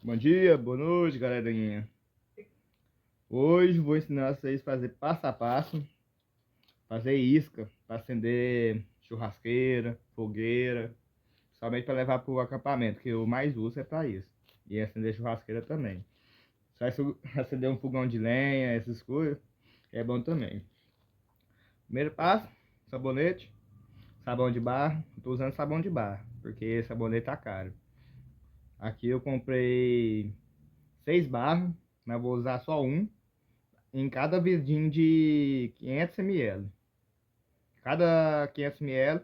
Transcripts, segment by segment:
Bom dia, boa noite, galerinha. Hoje vou ensinar vocês a fazer passo a passo, fazer isca para acender churrasqueira, fogueira, somente para levar para o acampamento, que eu mais uso é para isso. E acender churrasqueira também. Só acender um fogão de lenha, essas coisas, é bom também. Primeiro passo, sabonete, sabão de barra. Estou usando sabão de barra, porque sabonete tá caro. Aqui eu comprei 6 barras, mas vou usar só um em cada vidinho de 500 ml. Cada 500 ml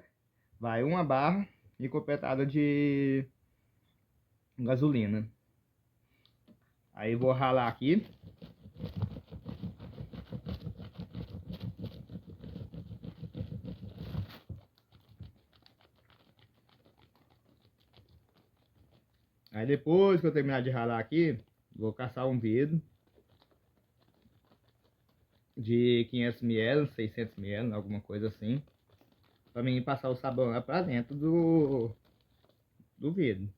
vai uma barra e completada de gasolina. Aí vou ralar aqui. Aí depois que eu terminar de ralar aqui, vou caçar um vidro de 500 ml, 600 ml, alguma coisa assim, para mim passar o sabão lá para dentro do vidro.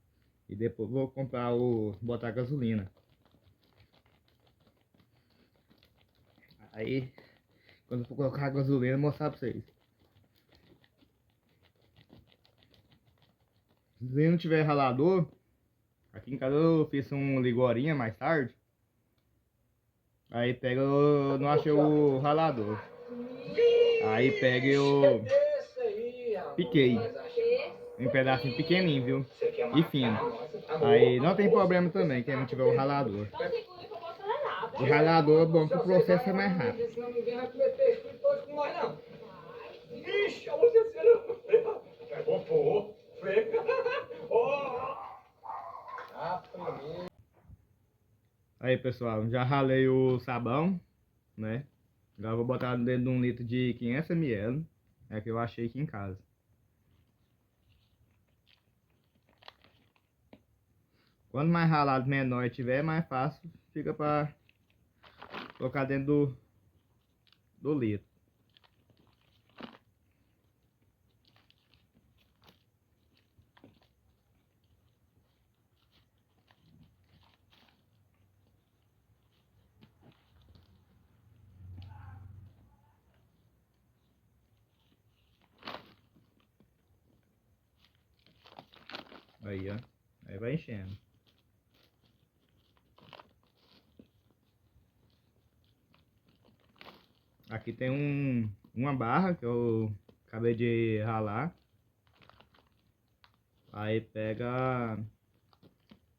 E depois vou comprar botar gasolina. Aí quando eu for colocar a gasolina, eu vou mostrar para vocês. Se não tiver ralador, aqui em casa eu fiz um ligorinha mais tarde. Aí pega, eu não achei o ralador. Aí pega e eu piquei um pedacinho pequenininho, viu? E fino. Aí não tem problema também, quem não tiver o ralador. O ralador é bom que o processo é mais rápido. Ixi, a terceira. É bom, pô. Aí pessoal, já ralei o sabão, né? Agora vou botar dentro de um litro de 500 ml. É que eu achei aqui em casa. Quanto mais ralado menor tiver, mais fácil fica para colocar dentro do litro. Aí, ó. Aí vai enchendo. Aqui tem uma barra que eu acabei de ralar. Aí pega...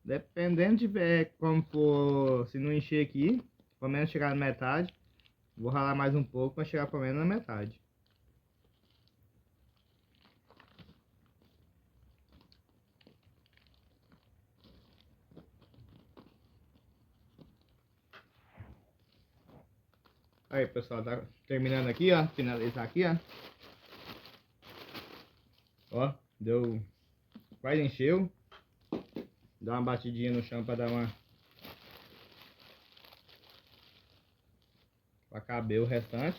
Dependendo de ver como for, se não encher aqui, pelo menos chegar na metade, vou ralar mais um pouco para chegar pelo menos na metade. Aí pessoal, tá terminando aqui, ó, finalizar aqui, ó. Ó, deu, quase encheu. Dá uma batidinha no chão para dar para caber o restante.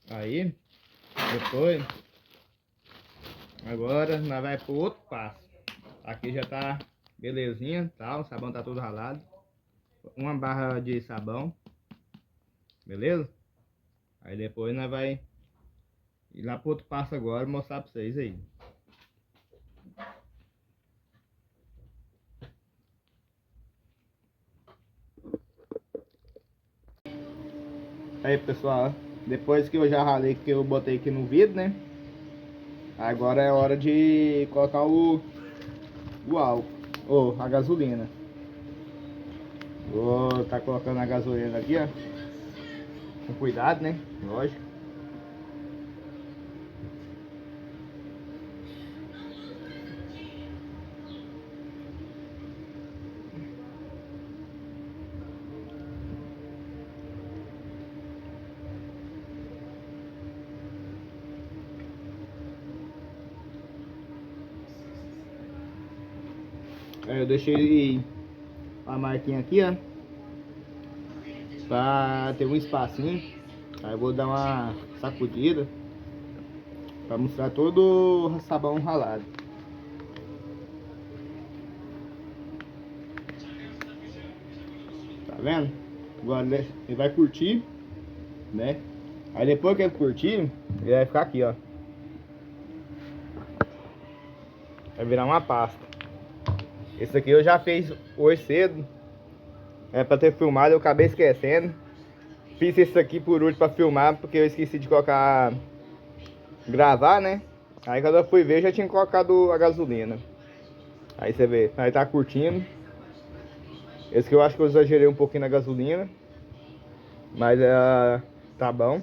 Aí, depois, agora nós vai pro outro passo. Aqui já tá belezinha, tá? O sabão tá todo ralado. Uma barra de sabão, beleza? Aí depois nós vai ir lá pro outro passo agora e mostrar pra vocês aí. Aí pessoal, depois que eu já ralei, que eu botei aqui no vidro, né? Agora é hora de colocar o álcool, ou a gasolina. Vou tá colocando a gasolina aqui, ó. Com cuidado, né? Lógico. Aí eu deixei a marquinha aqui, ó, pra ter um espacinho. Aí eu vou dar uma sacudida pra mostrar todo o sabão ralado. Tá vendo? Agora ele vai curtir, né? Aí depois que ele curtir, ele vai ficar aqui, ó. Vai virar uma pasta. Esse aqui eu já fiz hoje cedo. É pra ter filmado, eu acabei esquecendo. Fiz esse aqui por último pra filmar, porque eu esqueci de colocar... gravar, né? Aí quando eu fui ver, já tinha colocado a gasolina. Aí você vê, aí tá curtindo. Esse que eu acho que eu exagerei um pouquinho na gasolina. Mas tá bom.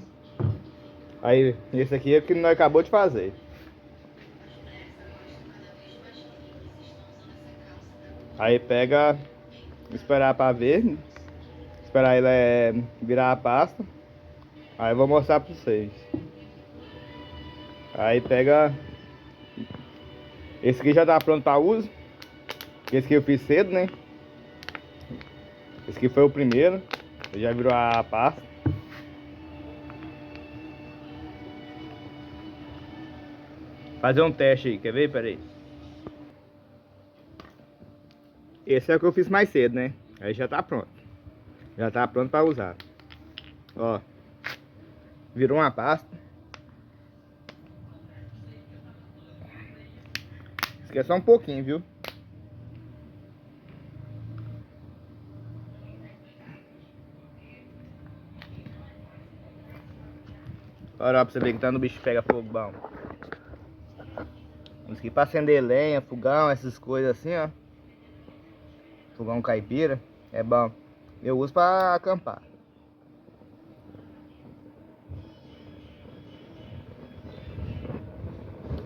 Aí esse aqui é o que nós acabou de fazer. Aí pega, esperar pra ver. Esperar ele virar a pasta. Aí eu vou mostrar pra vocês. Aí pega. Esse aqui já tá pronto pra uso. Esse aqui eu fiz cedo, né? Esse aqui foi o primeiro. Ele já virou a pasta. Fazer um teste aí, quer ver? Pera aí. Esse é o que eu fiz mais cedo, né? Aí já tá pronto. Já tá pronto pra usar. Ó. Virou uma pasta. Isso aqui é só um pouquinho, viu? Olha pra você ver que tá no bicho pega fogo bom. Isso aqui pra acender lenha, fogão, essas coisas assim, ó. Fogão caipira, é bom. Eu uso pra acampar.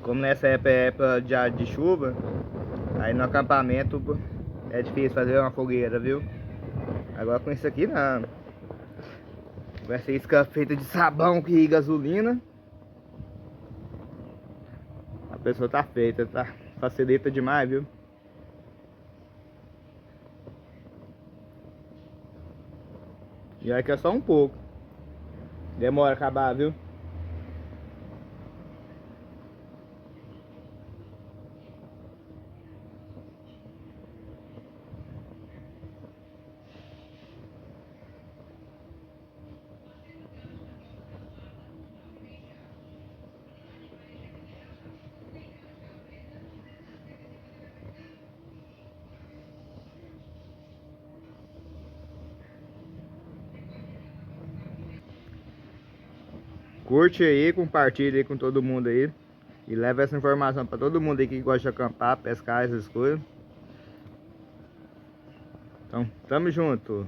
Como nessa época é época de chuva, aí no acampamento é difícil fazer uma fogueira, viu? Agora com isso aqui não. Vai ser isca feita de sabão e gasolina. A pessoa tá feita, tá? Facilita demais, viu? E aqui é só um pouco. Demora a acabar, viu? Curte aí, compartilha aí com todo mundo aí. E leva essa informação pra todo mundo aí que gosta de acampar, pescar, essas coisas. Então, tamo junto.